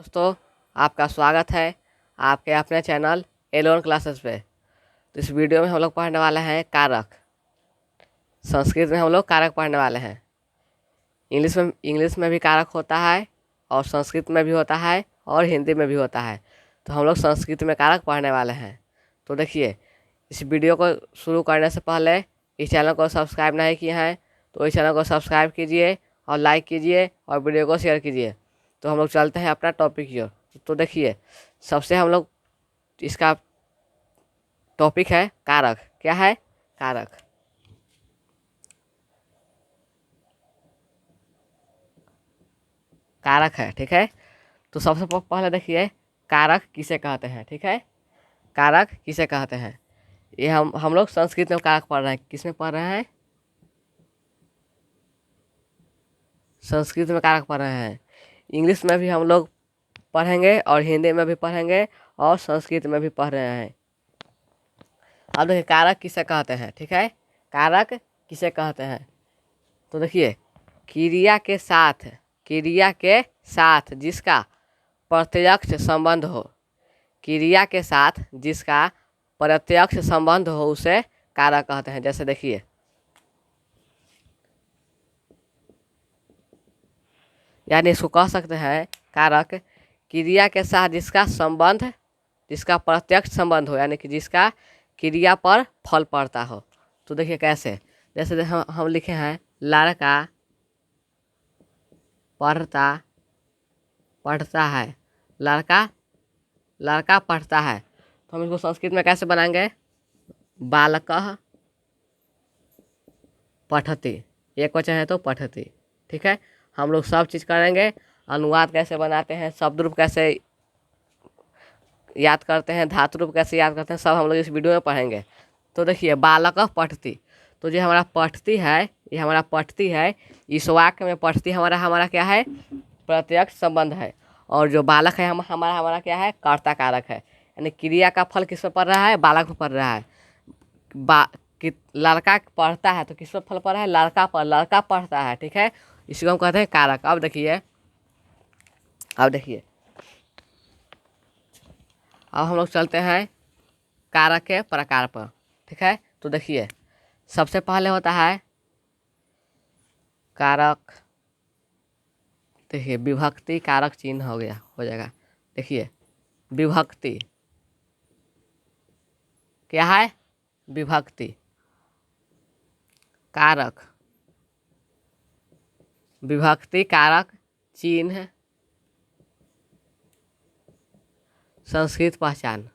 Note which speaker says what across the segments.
Speaker 1: दोस्तों, आपका स्वागत है आपके अपने चैनल एलोन क्लासेस पे। तो इस वीडियो में हम लोग पढ़ने वाले हैं कारक। संस्कृत में हम लोग कारक पढ़ने वाले हैं। इंग्लिश में भी कारक होता है और संस्कृत में भी होता है और हिंदी में भी होता है। तो हम लोग संस्कृत में कारक पढ़ने वाले हैं। तो देखिए, इस वीडियो को शुरू करने से पहले इस चैनल को सब्सक्राइब नहीं किए हैं तो इस चैनल को सब्सक्राइब कीजिए और लाइक कीजिए और वीडियो को शेयर कीजिए। तो हम लोग चलते हैं अपना टॉपिक की ओर। तो देखिए, सबसे हम लोग इसका टॉपिक है कारक। क्या है? कारक। कारक है, ठीक है। तो सबसे पहले देखिए, कारक किसे कहते हैं, ठीक है। कारक किसे कहते हैं, ये हम लोग संस्कृत में कारक पढ़ रहे हैं। किस में पढ़ रहे हैं? संस्कृत में कारक पढ़ रहे हैं। इंग्लिश में भी हम लोग पढ़ेंगे और हिंदी में भी पढ़ेंगे और संस्कृत में भी पढ़ रहे हैं। अब देखिए, कारक किसे कहते हैं, ठीक है। कारक किसे कहते हैं, तो देखिए, क्रिया के साथ जिसका प्रत्यक्ष संबंध हो, क्रिया के साथ जिसका प्रत्यक्ष संबंध हो उसे कारक कहते हैं। जैसे देखिए, यानी इसको कह सकते हैं कारक क्रिया के साथ जिसका संबंध, जिसका प्रत्यक्ष संबंध हो, यानी कि जिसका क्रिया पर फल पड़ता हो। तो देखिए कैसे, जैसे हम लिखे हैं लड़का पढ़ता है। लड़का पढ़ता है, तो हम इसको संस्कृत में कैसे बनाएंगे? बालकः पठति, एक वचन है तो पठति, ठीक है। हम लोग सब चीज़ करेंगे। अनुवाद कैसे बनाते हैं, शब्द रूप कैसे याद करते हैं, धातु रूप कैसे याद करते हैं, सब हम लोग इस वीडियो में पढ़ेंगे। तो देखिए, बालकः पठति, तो जो हमारा पठती है, ये हमारा पठती है, इस वाक्य में पठती हमारा क्या है? प्रत्यक्ष संबंध है। और जो बालक है हमारा क्या है? कर्ता कारक है। यानी क्रिया का फल किस पर पड़ रहा है? बालक पर पड़ रहा है। लड़का पढ़ता है तो किस पर फल पड़ रहा है? लड़का पर। लड़का पढ़ता है, ठीक है। इसको हम कहते हैं कारक। अब देखिए, अब हम लोग चलते हैं कारक के प्रकार पर, ठीक है। तो देखिए, सबसे पहले होता है कारक, देखिए विभक्ति कारक चिन्ह हो जाएगा। देखिए, विभक्ति क्या है? विभक्ति कारक, विभक्ति कारक चिन्ह संस्कृत पहचान।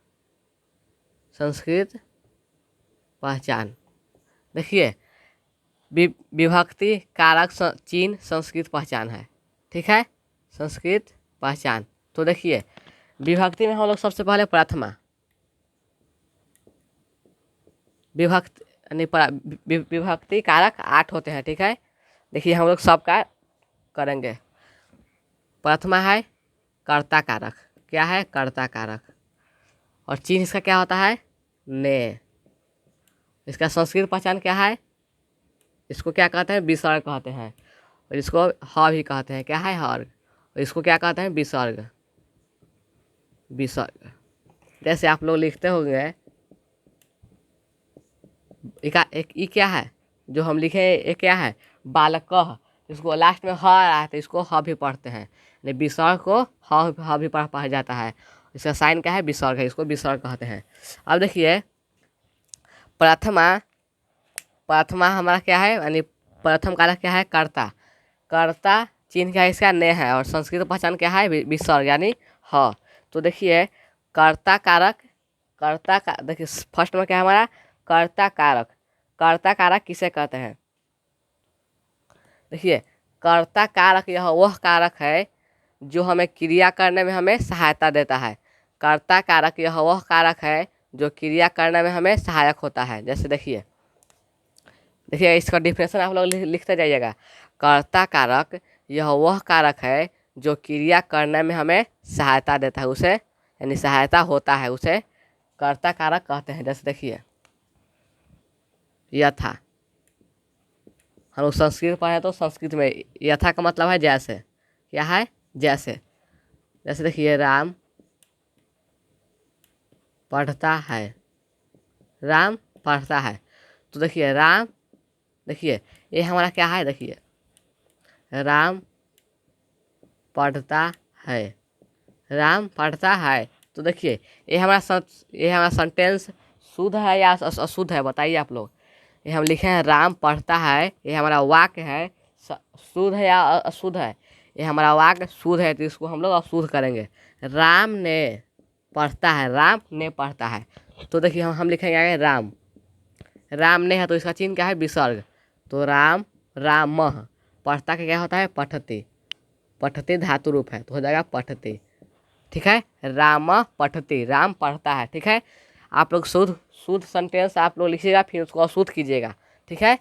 Speaker 1: देखिए, विभक्ति कारक चिन्ह संस्कृत पहचान है, ठीक है। संस्कृत पहचान। तो देखिए, विभक्ति में हम लोग सबसे पहले प्रथमा विभक्ति यानी विभक्ति कारक 8 होते हैं, ठीक है। देखिए, हम लोग सबका करेंगे। प्रथमा है कर्ता कारक। क्या है? कर्ता कारक। और चिन्ह इसका क्या होता है? ने। इसका संस्कृत पहचान क्या है? इसको क्या कहते हैं? विसर्ग कहते हैं। और इसको ह भी कहते हैं। क्या है? हर्ग। और इसको क्या कहते हैं? विसर्ग। जैसे आप लोग लिखते होंगे, एक ई क्या है जो हम लिखे? ये क्या है? बालकः। इसको लास्ट में ह आया तो इसको ह भी पढ़ते हैं। विसर्ग को ह भी पढ़ जाता है। इसका साइन क्या है? विसर्ग है। इसको विसर्ग कहते हैं। अब देखिए, प्रथमा हमारा क्या है? यानी प्रथम कारक क्या है? कर्ता चिन्ह क्या है? इसका ने है। और संस्कृत पहचान क्या है? विसर्ग यानी ह। तो देखिए, कर्ता कारक देखिए, फर्स्ट में क्या है हमारा? कर्ता कारक किसे कहते हैं? देखिए, कर्ता कारक यह वह कारक है जो हमें क्रिया करने में हमें सहायता देता है। कर्ता कारक यह वह कारक है जो क्रिया करने में हमें सहायक होता है। जैसे देखिए, इसका डिफिनेशन आप लोग लिखते जाइएगा। कर्ता कारक यह वह कारक है जो क्रिया करने में हमें सहायता देता है, उसे यानी सहायता होता है, उसे कर्ता कारक कहते हैं। जैसे देखिए, यथा, हम लोग संस्कृत पढ़े तो संस्कृत में यथा का मतलब है जैसे। क्या है? जैसे। जैसे देखिए राम पढ़ता है, राम पढ़ता है। तो देखिए राम, देखिए ये हमारा क्या है, देखिए राम पढ़ता है, राम पढ़ता है। तो देखिए ये हमारा सेंटेंस शुद्ध है या अशुद्ध है, बताइए आप लोग। ये हम लिखे हैं राम पढ़ता है, ये हमारा वाक्य है, शुद्ध है या अशुद्ध है? ये हमारा वाक्य शुद्ध है, तो इसको हम लोग अशुद्ध करेंगे। राम ने पढ़ता है, राम ने पढ़ता है। तो देखिए हम लिखेंगे आगे राम, राम ने है तो इसका चिन्ह क्या है, विसर्ग। तो राम, रामः, पढ़ता का क्या होता है, पठते, पठते धातु रूप है तो हो जाएगा पठते। ठीक है, राम पठते, राम पढ़ता है। ठीक है, आप लोग शुद्ध शुद्ध सेंटेंस आप लोग लिखिएगा, फिर उसको अशुद्ध कीजिएगा। ठीक है,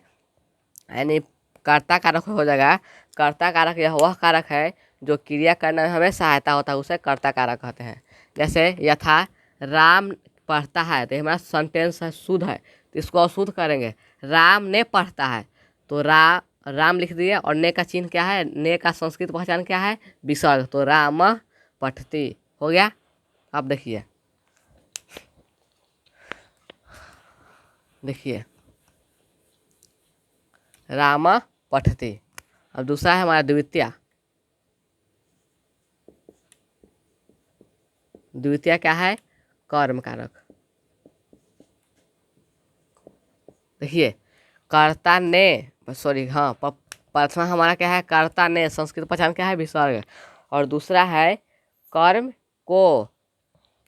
Speaker 1: यानी कर्ता कारक हो जाएगा। कर्ता कारक यह वह कारक है जो क्रिया करने में हमें सहायता होता है, उसे कर्ता कारक कहते हैं। जैसे यथा राम पढ़ता है, तो हमारा सेंटेंस है शुद्ध है, तो इसको अशुद्ध करेंगे। राम ने पढ़ता है, तो राम लिख दिए, और ने का चिन्ह क्या है, ने का संस्कृत पहचान क्या है, विसर्ग। तो राम पठती हो गया। अब देखिए, देखिए राम पठती। अब दूसरा है हमारा द्वितीय। द्वितीय क्या है, कर्म कारक। देखिए कर्ता ने, सॉरी हाँ, प्रथमा हमारा क्या है, कर्ता ने, संस्कृत पहचान क्या है, विसर्ग। और दूसरा है कर्म को,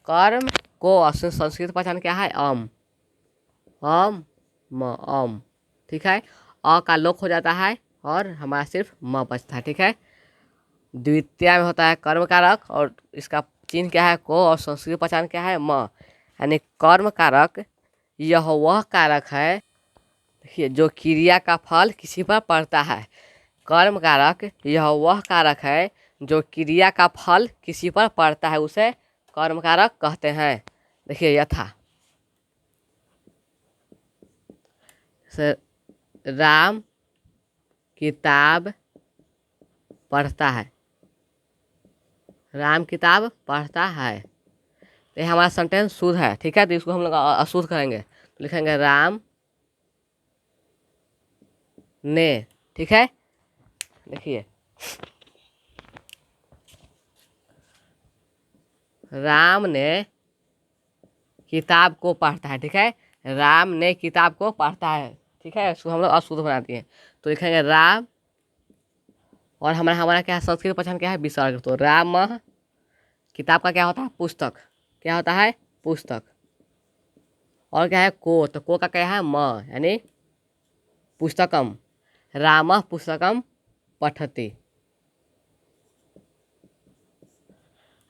Speaker 1: कर्म को संस्कृत पहचान क्या है, अम। ठीक है, अ का लोप हो जाता है और हमारा सिर्फ म बचता है। ठीक है, द्वितीय में होता है कर्म कारक और इसका चिन्ह क्या है, को, और संस्कृत पहचान क्या है, म। यानी कर्म कारक यह वह कारक है, देखिए, जो क्रिया का फल किसी पर पड़ता है। कर्म कारक यह वह कारक है जो क्रिया का फल किसी पर पड़ता है, उसे कर्म कारक कहते हैं। देखिए यथा राम किताब पढ़ता है, राम किताब पढ़ता है। तो ये हमारा सेंटेंस शुद्ध है। ठीक है, तो इसको हम लोग अशुद्ध करेंगे, तो लिखेंगे राम ने। ठीक है, देखिए राम ने किताब को पढ़ता है। ठीक है, राम ने किताब को पढ़ता है। ठीक है, इसको हम लोग अशुद्ध बनाते हैं, तो लिखेंगे राम, और हमारा हमारा क्या है, संस्कृत पहचान क्या है, विसर्ग। तो राम, किताब का क्या होता है, पुस्तक, क्या होता है, पुस्तक। और क्या है, को, तो को का क्या है, म, यानी पुस्तकम। राम पुस्तकम पठति,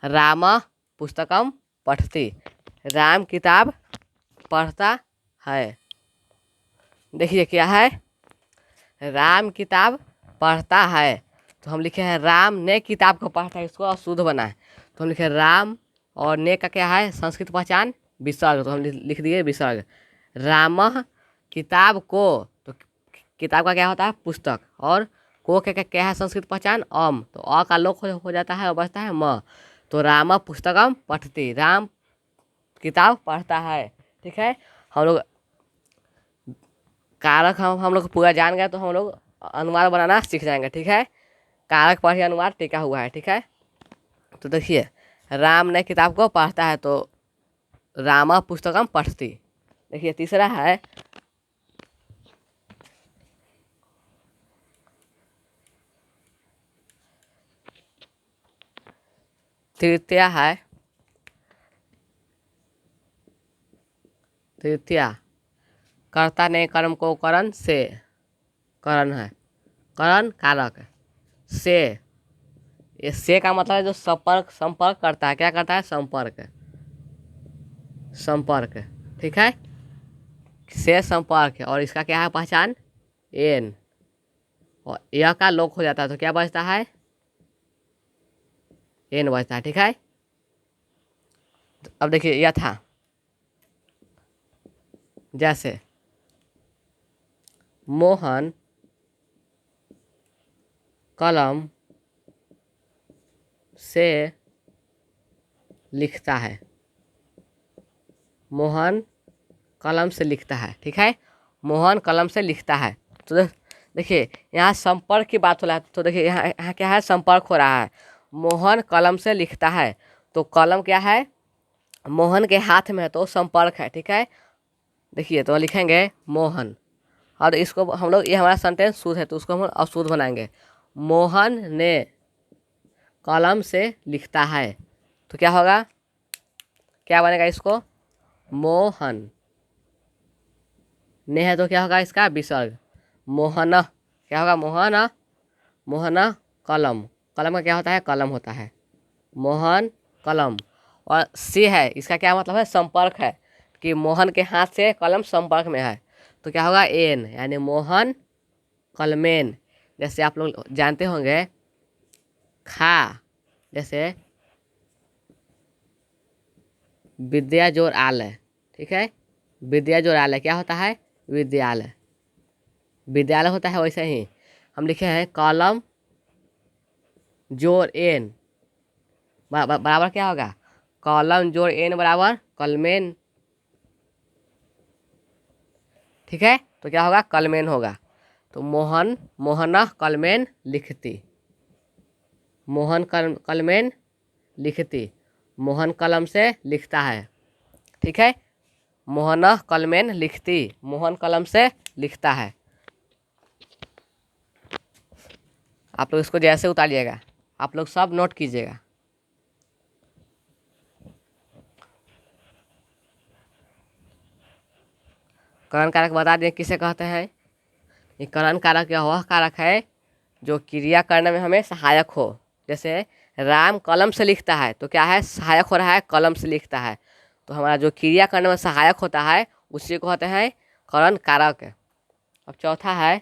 Speaker 1: राम पुस्तकम पठति, राम किताब पढ़ता है। देखिए क्या है, राम किताब पढ़ता है, तो हम लिखे हैं राम ने किताब को पढ़ता है, इसको अशुद्ध बना है, तो हम लिखे राम, और ने का क्या है, संस्कृत पहचान विसर्ग, तो हम लिख दिए विसर्ग। राम किताब को, तो किताब का क्या होता है, पुस्तक, और को क्या है, संस्कृत पहचान अम, तो अ का लोप हो जाता है और बचता है म। तो राम पुस्तकम पठति, राम किताब पढ़ता है। ठीक है, हम लोग कारक हम लोग पूरा जान गए, तो हम लोग अनुवाद बनाना सीख जाएंगे। ठीक है, कारक पर ही अनुवाद टिका हुआ है। ठीक है, तो देखिए राम ने किताब को पढ़ता है, तो रामा पुस्तकम पठति। देखिए तीसरा है तृतीया है, तृतीया कर्ता ने कर्म को करण से, करण है, करण कारक है, से, ये से का मतलब है जो संपर्क संपर्क करता है, क्या करता है, संपर्क, संपर्क। ठीक है, से संपर्क है, और इसका क्या है पहचान, एन, और यह का लोप हो जाता है, तो क्या बचता है, एन बचता है। ठीक है, तो अब देखिए यथा, जैसे मोहन कलम से लिखता है। मोहन कलम से लिखता है। ठीक है, मोहन कलम से लिखता है। तो देखिए यहाँ संपर्क की बात हो रहा है। तो देखिए यहाँ क्या है, संपर्क हो रहा है। मोहन कलम से लिखता है, तो कलम क्या है, मोहन के हाथ में है, तो संपर्क है। ठीक है, देखिए तो लिखेंगे मोहन, और इसको हम लोग, ये हमारा सेंटेंस शुद्ध है तो उसको हम अशुद्ध बनाएंगे। मोहन ने कलम से लिखता है, तो क्या होगा, क्या बनेगा इसको, मोहन। ने है तो क्या होगा इसका विसर्ग, मोहन। क्या होगा, मोहन। मोहन कलम, कलम का क्या होता है, कलम होता है। मोहन कलम, और से है, इसका क्या मतलब है, संपर्क है, कि मोहन के हाथ से कलम संपर्क में है, तो क्या होगा, एन, यानी मोहन कलमेन। जैसे आप लोग जानते होंगे खा, जैसे विद्या जोड़ आलय। ठीक है, विद्या जोड़ आलय क्या होता है, विद्यालय, विद्यालय होता है। वैसे ही हम लिखे हैं कलम जोड़ एन बराबर क्या होगा, कलम जोड़ एन बराबर कलमेन। ठीक है, तो क्या होगा, कलमेन होगा। तो मोहन, मोहना कलमेन लिखती, मोहन कलमेन लिखती, मोहन कलम से लिखता है। ठीक है, मोहना कलमेन लिखती, मोहन कलम से लिखता है। आप लोग इसको जैसे उतारिएगा, आप लोग सब नोट कीजिएगा। करण कारक बता दें किसे कहते हैं। ये करण कारक या वह कारक है जो क्रिया करने में हमें सहायक हो। जैसे राम कलम से लिखता है, तो क्या है, सहायक हो रहा है, कलम से लिखता है, तो हमारा जो क्रिया करने में सहायक होता है उसी को कहते हैं करण कारक। अब चौथा है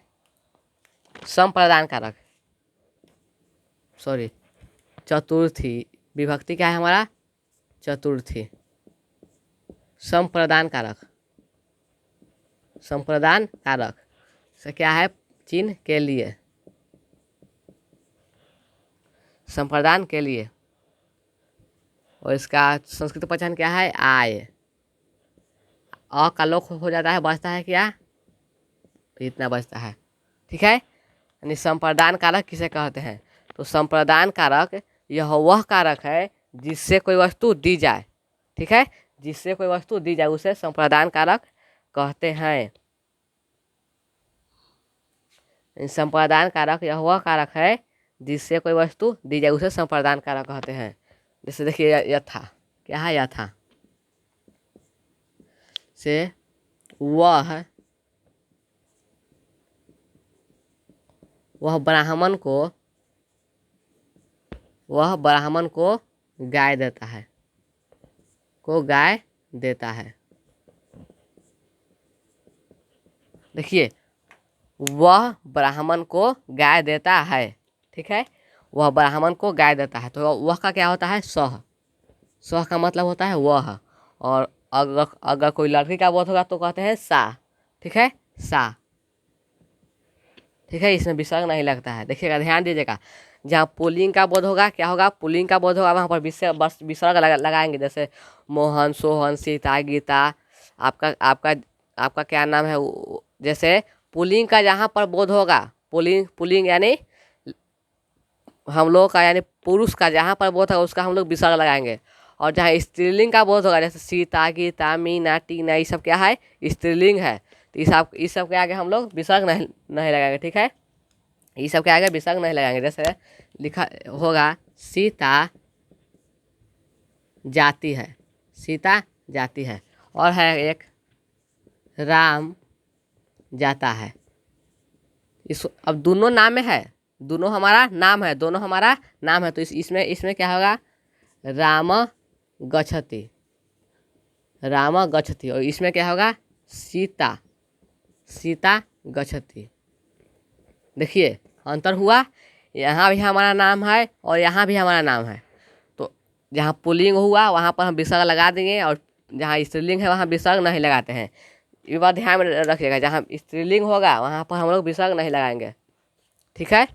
Speaker 1: संप्रदान कारक, सॉरी चतुर्थी, विभक्ति क्या है हमारा, चतुर्थी। संप्रदान कारक, संप्रदान कारक से क्या है, चिन्ह के लिए, संप्रदान के लिए, और इसका संस्कृत पहचान क्या है, आय। अ का लोक हो जाता है, बचता है क्या, इतना बचता है। ठीक है, यानी संप्रदान कारक किसे कहते हैं, तो संप्रदान कारक यह वह कारक है जिससे कोई वस्तु दी जाए। ठीक है, जिससे कोई वस्तु दी जाए उसे संप्रदान कारक कहते हैं। संप्रदान कारक यह वह कारक है जिससे कोई वस्तु दी जाए उसे संप्रदान कारक कहते हैं। जैसे देखिए यथा, क्या है, यथा से वह ब्राह्मण को, वह ब्राह्मण को गाय देता है, को गाय देता है। देखिए वह ब्राह्मण को गाय देता है। ठीक है, वह ब्राह्मण को गाय देता है, तो वह का क्या होता है, सह। सह का मतलब होता है वह, और अगर कोई लड़की का बोध होगा तो कहते हैं सा। ठीक है, सा। ठीक है, इसमें विसर्ग नहीं लगता है। देखिएगा, ध्यान दीजिएगा, जहाँ पुल्लिंग का बोध होगा क्या होगा, पुल्लिंग का बोध होगा वहाँ पर विसर्ग लगाएंगे। जैसे मोहन, सोहन, सीता, गीता, आपका आपका आपका क्या नाम है। जैसे पुल्लिंग का जहाँ पर बोध होगा, पुल्लिंग यानी हम लोग का, यानी पुरुष का जहाँ पर बोध होगा उसका हम लोग विसर्ग लगाएंगे। और जहाँ स्त्रीलिंग का बोध होगा, जैसे सीता, गीता, मीना, टीना, ये सब क्या है, स्त्रीलिंग है, तो इस सब के आगे हम लोग विसर्ग नहीं लगाएंगे। ठीक है, ये सब के आगे विसर्ग नहीं लगाएंगे। जैसे लिखा होगा सीता जाती है, सीता जाती है, और है एक राम जाता है। इस अब दोनों नाम में है, दोनों हमारा नाम है, दोनों हमारा नाम है, तो इसमें क्या होगा, राम गच्छति, राम गच्छति, और इसमें क्या होगा, सीता, सीता गच्छति। देखिए अंतर हुआ, यहाँ भी हमारा नाम है और यहाँ भी हमारा नाम है, तो जहाँ पुल्लिंग हुआ वहाँ पर हम विसर्ग लगा देंगे, और जहाँ स्त्रीलिंग है वहाँ विसर्ग नहीं लगाते हैं। ये बात ध्यान में रखिएगा, जहाँ स्त्रीलिंग होगा वहाँ पर हम लोग विसर्ग नहीं लगाएंगे। ठीक है,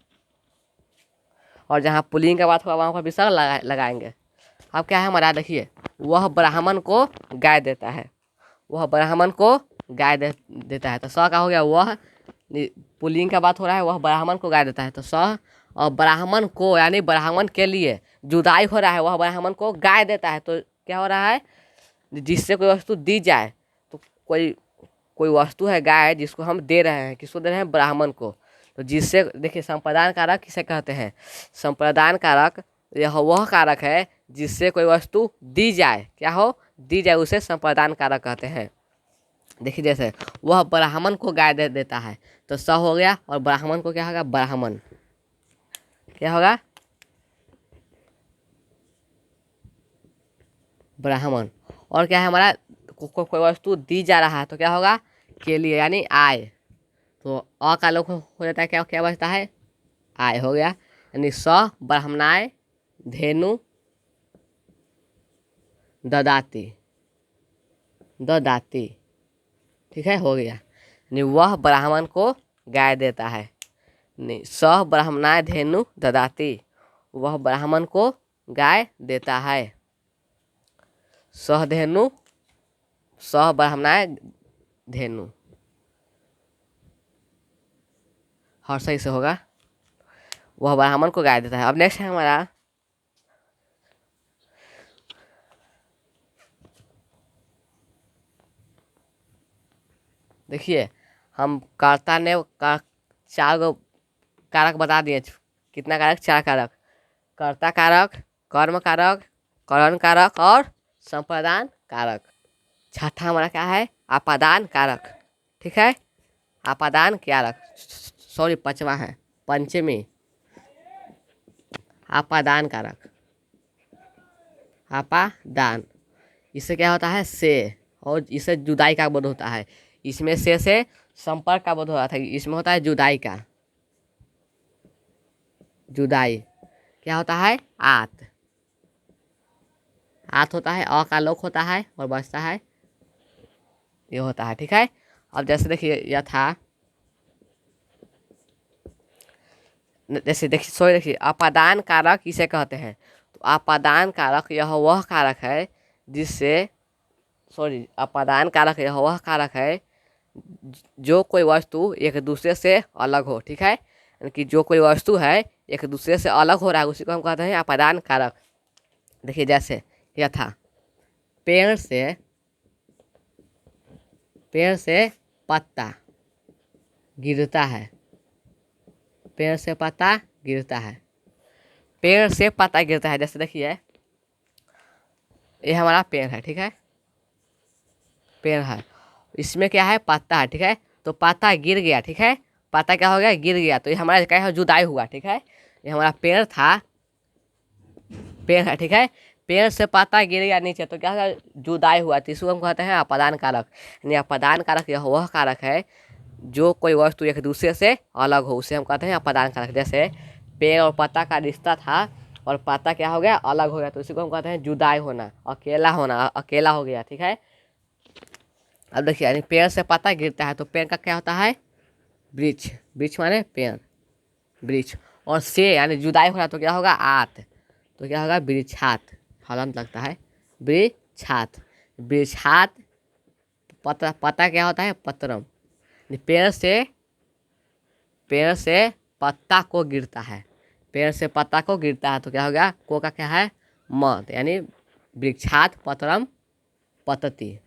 Speaker 1: और जहाँ पुल्लिंग का बात होगा वहाँ पर विसर्ग लगाएंगे। अब क्या है हमारा, देखिए वह ब्राह्मण को गाय देता है, वह ब्राह्मण को गाय देता है। तो स का हो गया वह, पुल्लिंग का बात हो रहा है, वह ब्राह्मण को गाय देता है। तो स और ब्राह्मण को यानी ब्राह्मण के लिए जुदाई हो रहा है, वह ब्राह्मण को गाय देता है। तो क्या हो रहा है, जिससे कोई वस्तु दी जाए, तो कोई कोई वस्तु है गाय जिसको हम दे रहे हैं, किसको दे रहे हैं, ब्राह्मण को। तो जिससे देखिए संप्रदान कारक किसे कहते हैं, संप्रदान कारक यह वह कारक है जिससे कोई वस्तु दी जाए, क्या हो, दी जाए, उसे संप्रदान कारक कहते हैं। देखिए जैसे वह ब्राह्मण को गाय देता है, तो स हो गया, और ब्राह्मण को क्या होगा, ब्राह्मण, क्या होगा, ब्राह्मण। और क्या है हमारा, कोई वस्तु दी जा रहा है, तो क्या होगा, के लिए यानी आय। तो अ का लोग हो जाता है, क्या क्या बचता है, आय हो गया। यानी स ब्राह्मणाय धेनु ददाती, ददाती, ठीक है, हो गया। यानी वह ब्राह्मण को गाय देता है, नहीं, स ब्राह्मणाय धेनु ददाती, वह ब्राह्मण को गाय देता है। सह धेनु, सह ब्राह्मणाय धेनु, हर सही से होगा, वह ब्राह्मण को गाय देता है। अब नेक्स्ट है हमारा, देखिए हम कर्ता ने का 4 गो कारक बता दिए, कितना कारक, 4 कारक, कर्ता कारक, कर्म कारक, करण कारक और संप्रदान कारक। छठा हमारा क्या है, आपादान कारक, ठीक है, आपादान कारक, सॉरी पांचवा है, पंचमी आपादान कारक, आपादान, इससे क्या होता है, से, और इससे जुदाई का बोध होता है। इसमें से संपर्क का बोध होता है, इसमें होता है जुदाई का, जुदाई क्या होता है, आत, आत होता है, अ का लोक होता है और बचता है ये होता है, ठीक है। अब जैसे देखिए यथा, जैसे देखिए सॉरी देखिए अपादान कारक इसे कहते हैं। तो अपादान कारक यह वह कारक है जिससे, सॉरी अपादान कारक यह वह कारक है जो कोई वस्तु एक दूसरे से अलग हो, ठीक है, यानी कि जो कोई वस्तु है एक दूसरे से अलग हो रहा है, उसी को हम कहते हैं अपादान कारक। देखिए जैसे यथा, पेड़ से पत्ता गिरता है, पेड़ से पत्ता गिरता है, पेड़ से पत्ता गिरता है। जैसे देखिए ये हमारा पेड़ है, ठीक है, पेड़ है, इसमें क्या है, पत्ता है, ठीक है, तो पत्ता गिर गया, ठीक है, पत्ता क्या हो गया, गिर गया, तो ये हमारा क्या है, जुदाई हुआ, ठीक है। ये हमारा पेड़ था, पेड़ है, ठीक है, पेड़ से पत्ता गिर गया नीचे, तो क्या होगा, जुदाई हुआ, तो इसको हम कहते हैं अपादान कारक। यानी अपादान कारक यह वह कारक है जो कोई वस्तु एक दूसरे से अलग हो, उसे हम कहते हैं अपादान कारक। जैसे पेड़ और पत्ता का रिश्ता था और पत्ता क्या हो गया, अलग हो गया, तो इसी को हम कहते हैं जुदाई होना, अकेला होना, अकेला हो गया, ठीक है। अब देखिए यानी पेड़ से पत्ता गिरता है, तो पेड़ का क्या होता है, वृक्ष, वृक्ष माने पेड़, वृक्ष, और से यानी जुदाई हो रहा, तो क्या होगा, आत, तो क्या होगा, वृक्षात, हलंत लगता है, वृक्षात, वृक्षात, पत्ता, पत्ता क्या होता है, पत्रम, पेड़ से पत्ता को गिरता है, पेड़ से पत्ता को गिरता है, तो क्या हो गया, को का क्या है, म, तो यानी वृक्षात पत्रम पतति।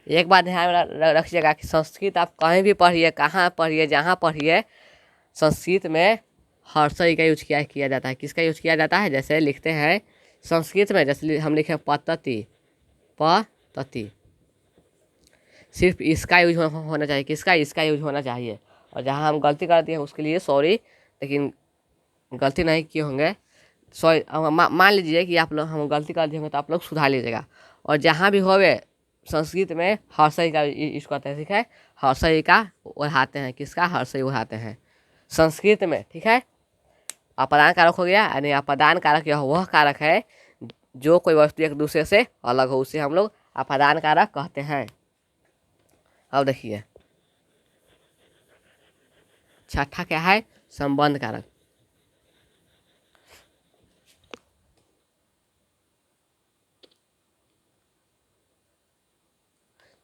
Speaker 1: एक बात ध्यान रखिएगा कि संस्कृत आप कहीं भी पढ़िए, कहाँ पढ़िए, जहाँ पढ़िए, संस्कृत में हर्षई का यूज किया जाता है। किसका यूज किया जाता है, जैसे लिखते हैं संस्कृत में, जैसे हम लिखे पतति, पतति, सिर्फ इसका यूज होना चाहिए, किसका, इसका यूज होना चाहिए। और जहाँ हम गलती कर दिए उसके लिए सॉरी, लेकिन गलती नहीं किए होंगे, सॉरी, मान लीजिए कि आप लोग हम गलती कर दिए होंगे, तो आप लोग सुधार लीजिएगा। और जहाँ भी होवे संस्कृत में हर्षई का यूज करते हैं, ठीक है, हर्षई का उड़ाते हैं, किसका, हर्षई उड़ाते हैं संस्कृत में, ठीक है। अपादान कारक हो गया, यानी अपादान कारक यह वह कारक है जो कोई वस्तु एक दूसरे से अलग हो, उसे हम लोग अपादान कारक कहते हैं। अब देखिए छठा क्या है, संबंध कारक।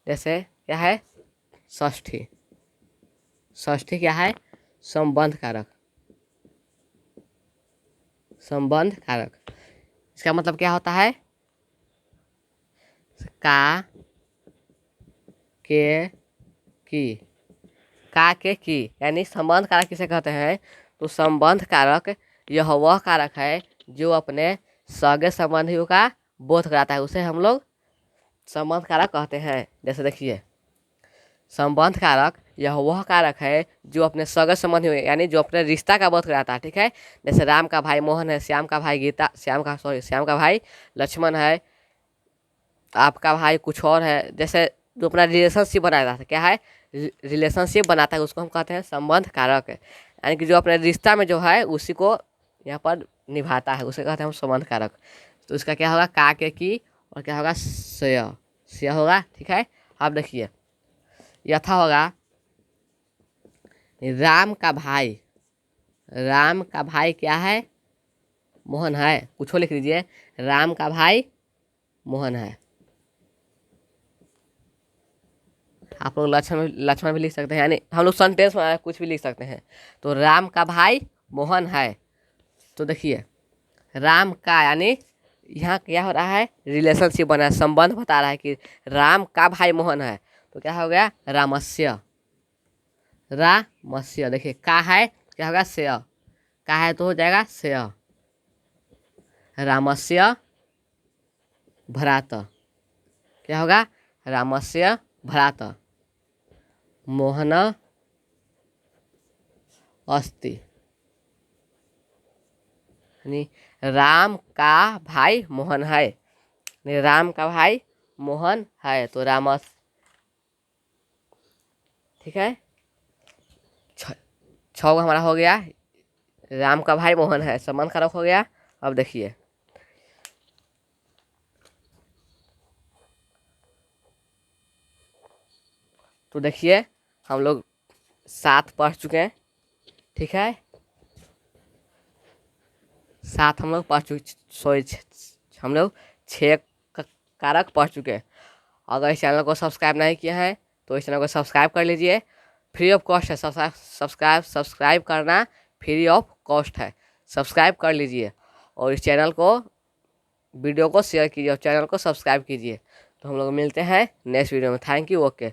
Speaker 1: जैसे क्या है षष्ठी। षष्ठी क्या है संबंध कारक। संबंध कारक इसका मतलब क्या होता है का के की। का के की यानी संबंध कारक किसे कहते हैं। तो संबंध कारक यह वह कारक है जो अपने सगे संबंधियों का बोध कराता है, उसे हम लोग संबंध कारक कहते हैं। जैसे देखिए संबंध कारक यह वह कारक है जो अपने सगे संबंधियों यानी जो अपने रिश्ता का बोध कराता है। ठीक है, जैसे राम का भाई मोहन है, श्याम का भाई गीता, श्याम का भाई लक्ष्मण है, आपका भाई कुछ और है। जैसे जो अपना रिलेशनशिप बनाता है, क्या है रिलेशनशिप बनाता है, उसको हम कहते हैं संबंध कारक। यानी कि जो अपने रिश्ता में जो है उसी को यहाँ पर निभाता है, उसे कहते हैं हम संबंध कारक। तो इसका क्या होगा का के की और क्या होगा स्य होगा। ठीक है, अब देखिए यथा होगा राम का भाई। राम का भाई क्या है मोहन है, कुछ लिख लीजिए राम का भाई मोहन है। आप लोग लक्ष्मण भी लिख सकते हैं, यानी हम लोग सेंटेंस में कुछ भी लिख सकते हैं। तो राम का भाई मोहन है। तो देखिए राम का यानी यहाँ क्या हो रहा है रिलेशनशिप बना है, संबंध बता रहा है कि राम का भाई मोहन है। तो क्या हो गया रामस्य। रामस्य देखिए का है क्या होगा श्य, का है तो हो जाएगा श्य। रामस्य भ्रात क्या होगा रामस्य भ्रात मोहन अस्ति। यानी राम का भाई मोहन है, यानी राम का भाई मोहन है तो रामस। ठीक है, छः हमारा हो गया राम का भाई मोहन है, संबंध कारक हो गया। अब देखिए तो देखिए हम लोग 7 पढ़ चुके हैं। ठीक है 7 हम लोग पढ़ चुके, सॉरी हम लोग 6 कारक पढ़ चुके हैं। अगर इस चैनल को सब्सक्राइब नहीं किया है तो इस चैनल को सब्सक्राइब कर लीजिए, फ्री ऑफ कॉस्ट है। सब्सक्राइब करना फ्री ऑफ कॉस्ट है, सब्सक्राइब कर लीजिए और इस चैनल को वीडियो को शेयर कीजिए और चैनल को सब्सक्राइब कीजिए। तो हम लोग मिलते हैं नेक्स्ट वीडियो में। Thank you. ओके।